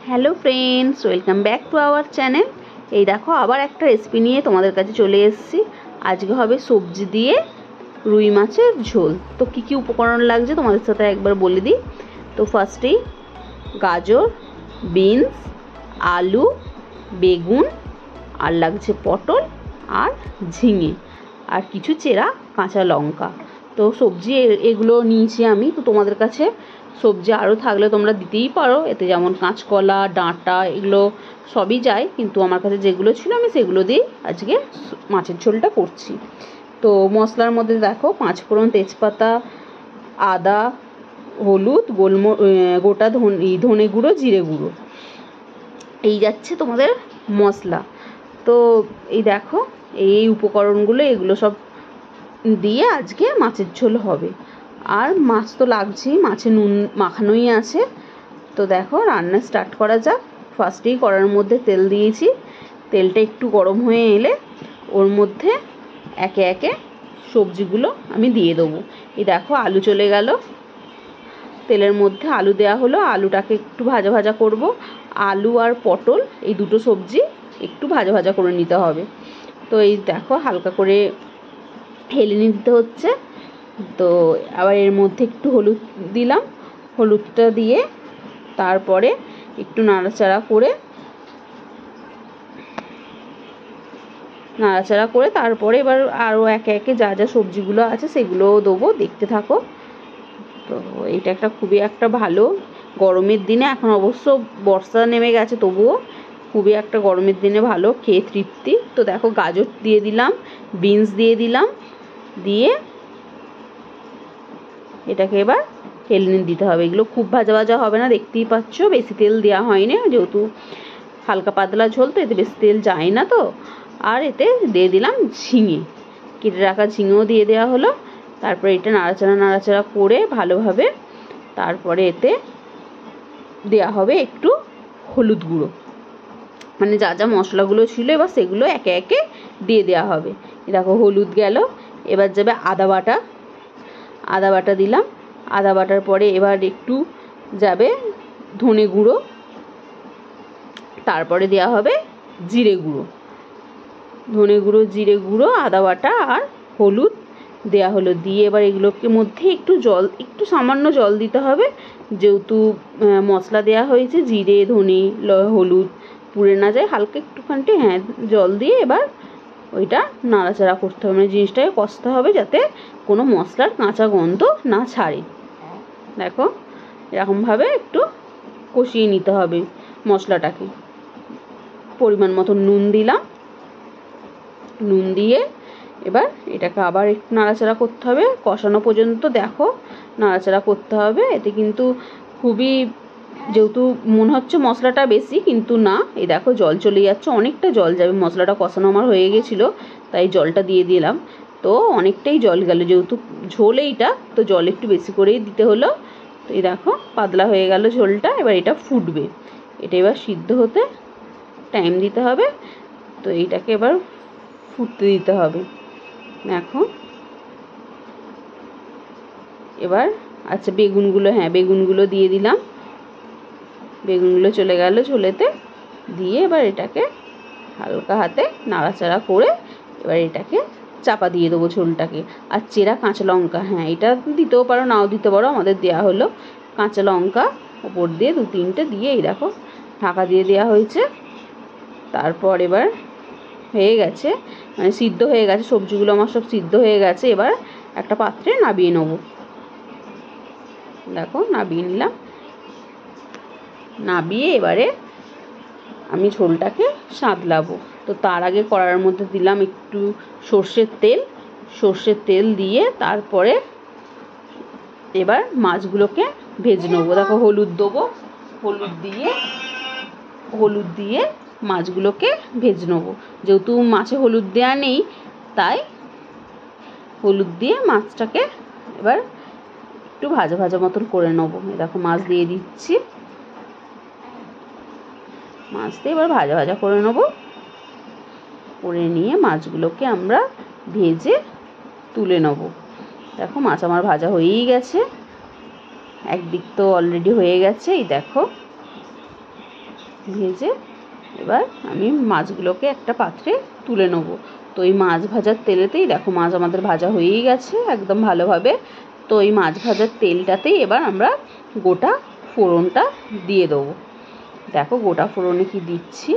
Hello friends, welcome back to our channel. এই দেখো আবার একটা রেসিপি নিয়ে তোমাদের কাছে চলে এসেছি। আজকে হবে সবজি দিয়ে রুই মাছের ঝোল। তো কী কী উপকরণ লাগছে তোমাদের সাথে একবার বলে দিই। তো ফার্স্টেই গাজর, বিনস, আলু, বেগুন, আর লাগছে পটল আর ঝিঙে, আর কিছু চেরা কাঁচা লঙ্কা। তো সবজি এগুলো নিয়েছি আমি। তো তোমাদের কাছে সবজি আরও থাকলে তোমরা দিতেই পারো, এতে যেমন কাঁচকলা, ডাঁটা, এগুলো সবই যায়, কিন্তু আমার কাছে যেগুলো ছিল আমি সেগুলো দিয়েই আজকে মাছের ঝোলটা করছি। তো মশলার মধ্যে দেখো 5 ফোড়ন, তেজপাতা, আদা, হলুদ, গোটা ধনে গুঁড়ো, জিরে গুঁড়ো, এই যাচ্ছে তোমাদের মশলা। তো এই দেখো এই উপকরণগুলো, এগুলো সব দিয়ে আজকে মাছের ঝোল হবে। আর মাছ তো লাগছেই, মাছে নুন মাখানোই আছে। তো দেখো রান্না স্টার্ট করা যাক। ফার্স্টেই কড়ার মধ্যে তেল দিয়েছি। তেলটা একটু গরম হয়ে এলে ওর মধ্যে একে একে সবজিগুলো আমি দিয়ে দেবো। এই দেখো আলু চলে গেল তেলের মধ্যে, আলু দেওয়া হলো। আলুটাকে একটু ভাজা ভাজা করব। আলু আর পটল এই দুটো সবজি একটু ভাজা ভাজা করে নিতে হবে। তো এই দেখো হালকা করে হেলে নিতে হচ্ছে। তো আবার এর মধ্যে একটু হলুদ দিলাম। হলুদটা দিয়ে তারপরে একটু নাড়াচাড়া করে তারপরে এবার আরও একে একে যা যা সবজিগুলো আছে সেগুলোও দেবো, দেখতে থাকো। তো এটা একটা খুবই একটা ভালো গরমের দিনে, এখন অবশ্য বর্ষা নেমে গেছে, তবুও খুবই একটা গরমের দিনে ভালো, খেয়ে তৃপ্তি। তো দেখো গাজর দিয়ে দিলাম, বিনস দিয়ে দিলাম, দিয়ে এটাকে এবার হেলে দিতে হবে। এগুলো খুব ভাজা ভাজা হবে না, দেখতেই পাচ্ছ বেশি তেল দেওয়া হয়নি, যেহেতু হালকা পাতলা ঝোল তো এতে বেশি তেল যায় না। তো আর এতে দিয়ে দিলাম ঝিঙে, কেটে রাখা ঝিঙেও দিয়ে দেওয়া হলো। তারপরে এটা নাড়াচাড়া করে ভালোভাবে তারপরে এতে দেওয়া হবে একটু হলুদ গুঁড়ো, মানে যা যা মশলাগুলো ছিল এবার সেগুলো একে একে দিয়ে দেওয়া হবে। দেখো হলুদ গেল, এবার যাবে আদা বাটা দিলাম। আদা বাটার পরে এবার একটু যাবে ধনে গুঁড়ো, তারপরে দেওয়া হবে জিরে গুঁড়ো। ধনে গুঁড়ো, জিরে গুঁড়ো, আদা বাটা আর হলুদ দেওয়া হলো। দিয়ে এবার এগুলোকে মধ্যে একটু সামান্য জল দিতে হবে, যেহেতু মশলা দেওয়া হয়েছে, জিরে ধনে হলুদ পুড়ে না যায়, হালকা একটুখানি জল দিয়ে এবার ওইটা নাড়াচাড়া করতে হবে, মানে জিনিসটাকে কষতে হবে যাতে কোনো মশলার কাঁচা গন্ধ না ছাড়ে। দেখো এরকমভাবে একটু কষিয়ে নিতে হবে মশলাটাকে। পরিমাণ মতো নুন দিলাম, নুন দিয়ে এবার এটাকে আবার একটু নাড়াচাড়া করতে হবে কষানো পর্যন্ত। দেখো নাড়াচাড়া করতে হবে, এতে কিন্তু খুবই, যেহেতু মনে হচ্ছে মশলাটা বেশি, কিন্তু না, এই দেখো জল চলে যাচ্ছে, অনেকটা জল যাবে। মশলাটা কষানো আমার হয়ে গেছিলো, তাই জলটা দিয়ে দিলাম। তো অনেকটাই জল গেল, যেহেতু ঝোল এইটা, তো জল একটু বেশি করেই দিতে হলো। তো এই দেখো পাতলা হয়ে গেল ঝোলটা। এবার এটা ফুটবে, এটা এবার সিদ্ধ হতে টাইম দিতে হবে। তো এইটাকে এবার ফুটতে দিতে হবে। দেখো এবার আচ্ছা বেগুনগুলো দিয়ে দিলাম। বেগুনগুলো চলে গেল ঝোলেতে, দিয়ে এবার এটাকে হালকা হাতে নাড়াচাড়া করে এবার এটাকে চাপা দিয়ে দেবো ঝোলটাকে। আর চেরা কাঁচা লঙ্কা, এটা দিতেও পারো নাও দিতে পারো, আমাদের দেওয়া হলো কাঁচা লঙ্কা ওপর দিয়ে 2-3টে দিয়ে এই দেখো ঢাকা দিয়ে দেওয়া হয়েছে। তারপর এবার হয়ে গেছে, মানে সিদ্ধ হয়ে গেছে, সবজিগুলো আমার সব সিদ্ধ হয়ে গেছে। এবার একটা পাত্রে নামিয়ে নেবো। দেখো নামিয়ে নিলাম। নামিয়ে এবারে আমি ঝোলটাকে সাঁতলাবো। তো তার আগে কড়ার মধ্যে দিলাম একটু সর্ষের তেল দিয়ে তারপরে এবার মাছগুলোকে ভেজে নেবো। দেখো হলুদ দেবো, হলুদ দিয়ে মাছগুলোকে ভেজে নেবো। যেহেতু মাছে হলুদ দেওয়া নেই, তাই হলুদ দিয়ে মাছটাকে এবার একটু ভাজা ভাজা মতন করে নেবো। দেখো মাছ দিয়ে দিচ্ছি, মাছ দিয়ে এবার ভাজা ভাজা করে নেবো। করে নিয়ে মাছগুলোকে আমরা ভেজে তুলে নেবো। দেখো মাছ আমার ভাজা হয়েই গেছে, একদিক তো অলরেডি হয়ে গেছে। এই দেখো ভেজে এবার আমি মাছগুলোকে একটা পাত্রে তুলে নেব। তো এই মাছ ভাজার তেলেতেই দেখো মাছ আমাদের ভাজা হয়েই গেছে একদম ভালোভাবে। তো এই মাছ ভাজার তেলটাতেই এবার আমরা গোটা ফোড়নটা দিয়ে দেবো। দেখো গোটা ফোড়নে কি দিচ্ছি,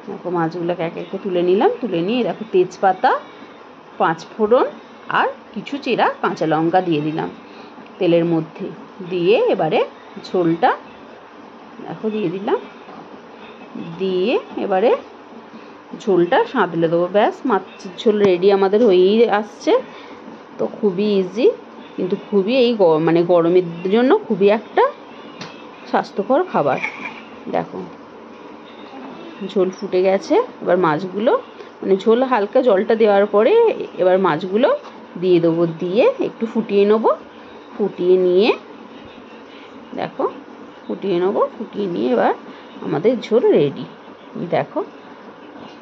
দেখো মাছগুলোকে একে একে তুলে নিলাম, তুলে নিয়ে দেখো তেজপাতা, 5 ফোড়ন আর কিছু চেরা কাঁচা লঙ্কা দিয়ে দিলাম তেলের মধ্যে। দিয়ে এবারে ঝোলটা দেখো দিয়ে দিলাম, দিয়ে এবারে ঝোলটা সাঁতলে দেবো। ব্যাস মাছের ঝোল রেডি আমাদের হয়েই আসছে। তো খুবই ইজি, কিন্তু খুবই এই মানে গরমের জন্য খুবই একটা স্বাস্থ্যকর খাবার। দেখো ঝোল ফুটে গেছে, এবার মাছগুলো মানে ঝোল হালকা জলটা দেওয়ার পরে এবার মাছগুলো দিয়ে দেবো, দিয়ে একটু ফুটিয়ে নেবো। ফুটিয়ে নিয়ে দেখো ফুটিয়ে নেবো, ফুটিয়ে নিয়ে এবার আমাদের ঝোল রেডি। দেখো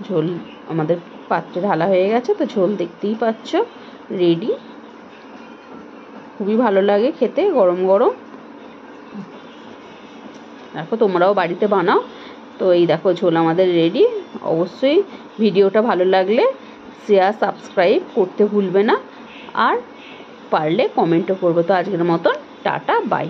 ঝোল আমাদের পাত্রে ঢালা হয়ে গেছে, তো ঝোল দেখতেই পাচ্ছ রেডি। খুবই ভালো লাগে খেতে গরম গরম। দেখো তোমরাও বাড়িতে বানাও। তো এই দেখো ঝোল আমাদের রেডি। অবশ্যই ভিডিওটা ভালো লাগলে শেয়ার সাবস্ক্রাইব করতে ভুলবে না, আর পারলে কমেন্টও করবে। তো আজকের মতন টাটা বাই।